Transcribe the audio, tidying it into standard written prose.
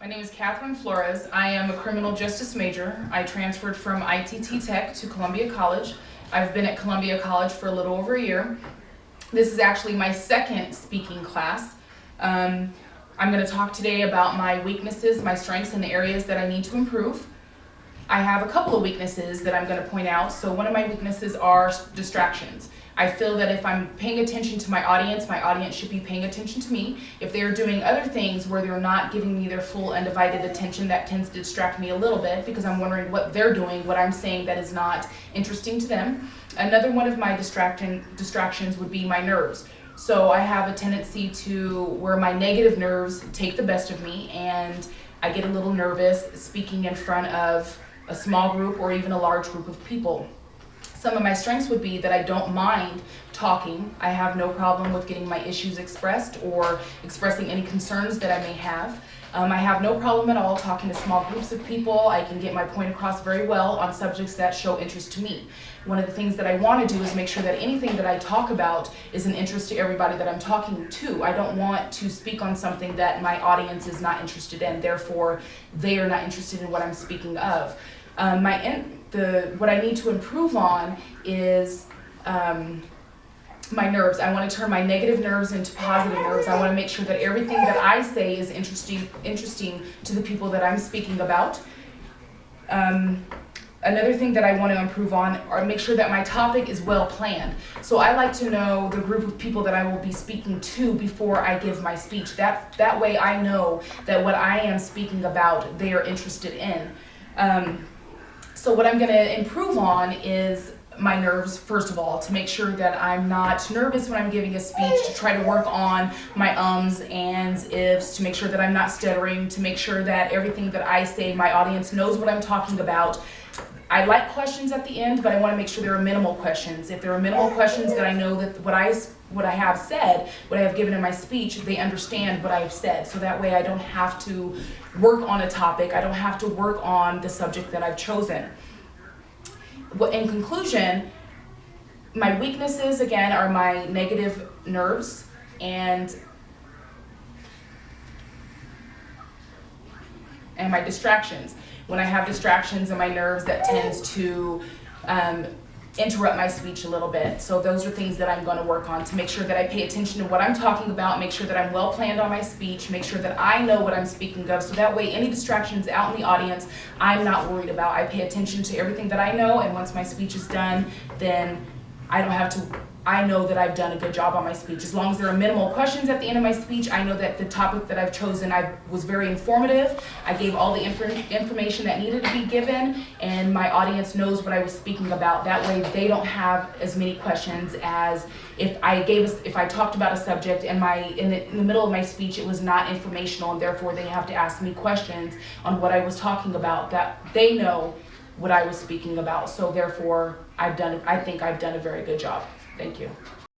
My name is Catherine Flores. I am a criminal justice major. I transferred from ITT Tech to Columbia College. I've been at Columbia College for a little over a year. This is actually my second speaking class. I'm going to talk today about my weaknesses, my strengths, and the areas that I need to improve. I have a couple of weaknesses that I'm going to point out. So one of my weaknesses are distractions. I feel that if I'm paying attention to my audience should be paying attention to me. If they're doing other things where they're not giving me their full undivided attention, that tends to distract me a little bit because I'm wondering what they're doing, what I'm saying that is not interesting to them. Another one of my distractions would be my nerves. So I have a tendency to where my negative nerves take the best of me, and I get a little nervous speaking in front of a small group or even a large group of people. Some of my strengths would be that I don't mind talking. I have no problem with getting my issues expressed or expressing any concerns that I may have. I have no problem at all talking to small groups of people. I can get my point across very well on subjects that show interest to me. One of the things that I want to do is make sure that anything that I talk about is an interest to everybody that I'm talking to. I don't want to speak on something that my audience is not interested in, therefore they are not interested in what I'm speaking of. What I need to improve on is my nerves. I want to turn my negative nerves into positive nerves. I want to make sure that everything that I say is interesting to the people that I'm speaking about. Another thing that I want to improve on or make sure that my topic is well planned. So I like to know the group of people that I will be speaking to before I give my speech. That way I know that what I am speaking about they are interested in. So what I'm going to improve on is my nerves, first of all, to make sure that I'm not nervous when I'm giving a speech, to try to work on my ums, ands, ifs, to make sure that I'm not stuttering, to make sure that everything that I say, my audience knows what I'm talking about. I like questions at the end, but I want to make sure there are minimal questions. If there are minimal questions, that I know that what I have said, what I have given in my speech, they understand what I have said. So that way I don't have to work on a topic. I don't have to work on the subject that I've chosen. In conclusion, my weaknesses, again, are my negative nerves and my distractions. When I have distractions and my nerves, that tends to interrupt my speech a little bit. So those are things that I'm going to work on to make sure that I pay attention to what I'm talking about, make sure that I'm well planned on my speech, make sure that I know what I'm speaking of, so that way any distractions out in the audience I'm not worried about. I pay attention to everything that I know, and once my speech is done, then I know that I've done a good job on my speech. As long as there are minimal questions at the end of my speech, I know that the topic that I've chosen, I was very informative. I gave all the information that needed to be given, and my audience knows what I was speaking about. That way they don't have as many questions as if I talked about a subject and in the middle of my speech it was not informational, and therefore they have to ask me questions on what I was talking about, that they know what I was speaking about. So therefore I think I've done a very good job. Thank you.